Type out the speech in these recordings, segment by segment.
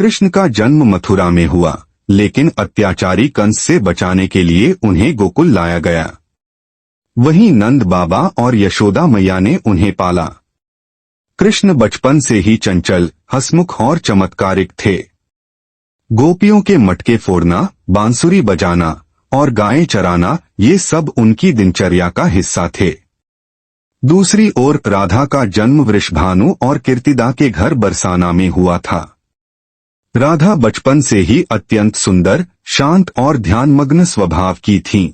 कृष्ण का जन्म मथुरा में हुआ, लेकिन अत्याचारी कंस से बचाने के लिए उन्हें गोकुल लाया गया। वहीं नंद बाबा और यशोदा मैया ने उन्हें पाला। कृष्ण बचपन से ही चंचल, हंसमुख और चमत्कारिक थे। गोपियों के मटके फोड़ना, बांसुरी बजाना और गायें चराना, ये सब उनकी दिनचर्या का हिस्सा थे। दूसरी ओर राधा का जन्म वृषभानु और कीर्तिदा के घर बरसाना में हुआ था। राधा बचपन से ही अत्यंत सुंदर, शांत और ध्यानमग्न स्वभाव की थीं।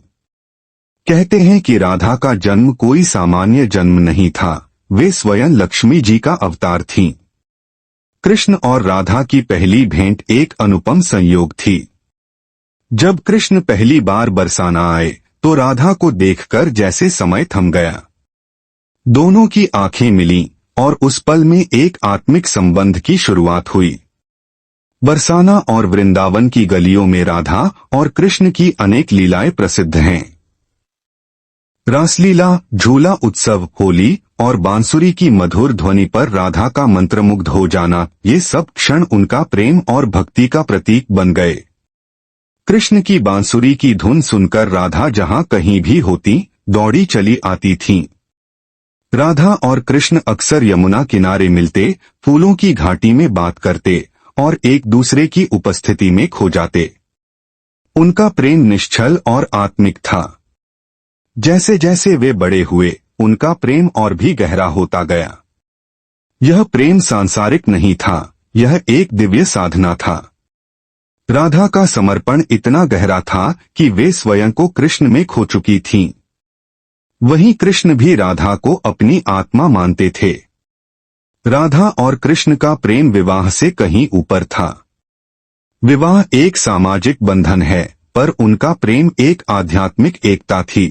कहते हैं कि राधा का जन्म कोई सामान्य जन्म नहीं था, वे स्वयं लक्ष्मी जी का अवतार थीं। कृष्ण और राधा की पहली भेंट एक अनुपम संयोग थी। जब कृष्ण पहली बार बरसाना आए तो राधा को देखकर जैसे समय थम गया। दोनों की आंखें मिलीं और उस पल में एक आत्मिक संबंध की शुरुआत हुई। बरसाना और वृंदावन की गलियों में राधा और कृष्ण की अनेक लीलाएं प्रसिद्ध हैं। रासलीला, झूला उत्सव, होली और बांसुरी की मधुर ध्वनि पर राधा का मंत्रमुग्ध हो जाना, ये सब क्षण उनका प्रेम और भक्ति का प्रतीक बन गए। कृष्ण की बांसुरी की धुन सुनकर राधा जहां कहीं भी होती, दौड़ी चली आती थीं। राधा और कृष्ण अक्सर यमुना किनारे मिलते, फूलों की घाटी में बात करते और एक दूसरे की उपस्थिति में खो जाते। उनका प्रेम निश्चल और आत्मिक था। जैसे जैसे वे बड़े हुए, उनका प्रेम और भी गहरा होता गया। यह प्रेम सांसारिक नहीं था, यह एक दिव्य साधना था। राधा का समर्पण इतना गहरा था कि वे स्वयं को कृष्ण में खो चुकी थीं। वहीं कृष्ण भी राधा को अपनी आत्मा मानते थे। राधा और कृष्ण का प्रेम विवाह से कहीं ऊपर था। विवाह एक सामाजिक बंधन है, पर उनका प्रेम एक आध्यात्मिक एकता थी।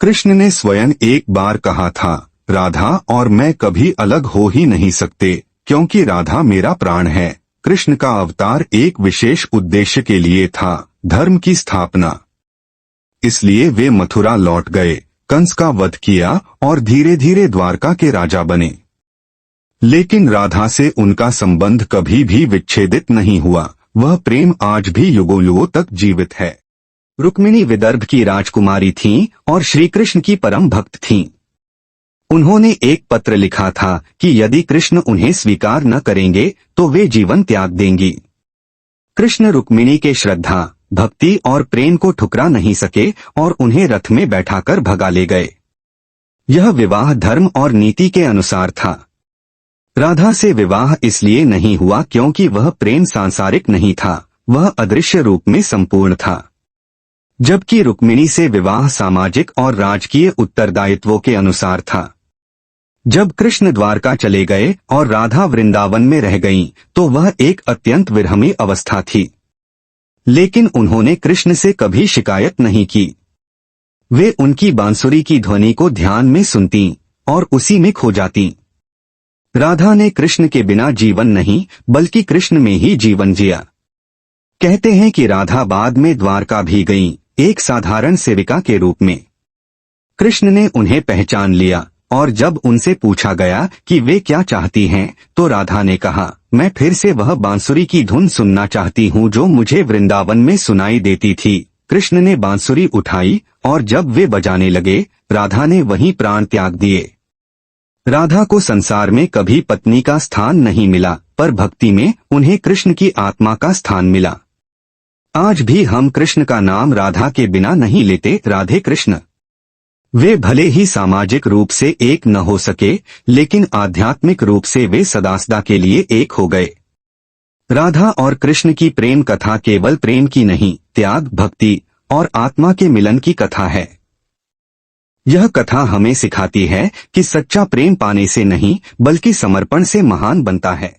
कृष्ण ने स्वयं एक बार कहा था, राधा और मैं कभी अलग हो ही नहीं सकते, क्योंकि राधा मेरा प्राण है। कृष्ण का अवतार एक विशेष उद्देश्य के लिए था, धर्म की स्थापना। इसलिए वे मथुरा लौट गए, कंस का वध किया और धीरे धीरे द्वारका के राजा बने। लेकिन राधा से उनका संबंध कभी भी विच्छेदित नहीं हुआ, वह प्रेम आज भी युगों युगों तक जीवित है। रुक्मिणी विदर्भ की राजकुमारी थीं और श्री कृष्ण की परम भक्त थीं। उन्होंने एक पत्र लिखा था कि यदि कृष्ण उन्हें स्वीकार न करेंगे तो वे जीवन त्याग देंगी। कृष्ण रुक्मिणी के श्रद्धा, भक्ति और प्रेम को ठुकरा नहीं सके और उन्हें रथ में बैठाकर भगा ले गए। यह विवाह धर्म और नीति के अनुसार था। राधा से विवाह इसलिए नहीं हुआ क्योंकि वह प्रेम सांसारिक नहीं था, वह अदृश्य रूप में संपूर्ण था। जबकि रुक्मिणी से विवाह सामाजिक और राजकीय उत्तरदायित्वों के अनुसार था। जब कृष्ण द्वारका चले गए और राधा वृंदावन में रह गईं, तो वह एक अत्यंत विरहमी अवस्था थी। लेकिन उन्होंने कृष्ण से कभी शिकायत नहीं की। वे उनकी बांसुरी की ध्वनि को ध्यान में सुनतीं और उसी में खो जातीं। राधा ने कृष्ण के बिना जीवन नहीं, बल्कि कृष्ण में ही जीवन जिया। कहते हैं कि राधा बाद में द्वारका भी गईं, एक साधारण सेविका के रूप में। कृष्ण ने उन्हें पहचान लिया और जब उनसे पूछा गया कि वे क्या चाहती हैं, तो राधा ने कहा, मैं फिर से वह बांसुरी की धुन सुनना चाहती हूँ जो मुझे वृंदावन में सुनाई देती थी। कृष्ण ने बांसुरी उठाई और जब वे बजाने लगे, राधा ने वहीं प्राण त्याग दिए। राधा को संसार में कभी पत्नी का स्थान नहीं मिला, पर भक्ति में उन्हें कृष्ण की आत्मा का स्थान मिला। आज भी हम कृष्ण का नाम राधा के बिना नहीं लेते, राधे कृष्ण। वे भले ही सामाजिक रूप से एक न हो सके, लेकिन आध्यात्मिक रूप से वे सदा के लिए एक हो गए। राधा और कृष्ण की प्रेम कथा केवल प्रेम की नहीं, त्याग, भक्ति और आत्मा के मिलन की कथा है। यह कथा हमें सिखाती है कि सच्चा प्रेम पाने से नहीं, बल्कि समर्पण से महान बनता है।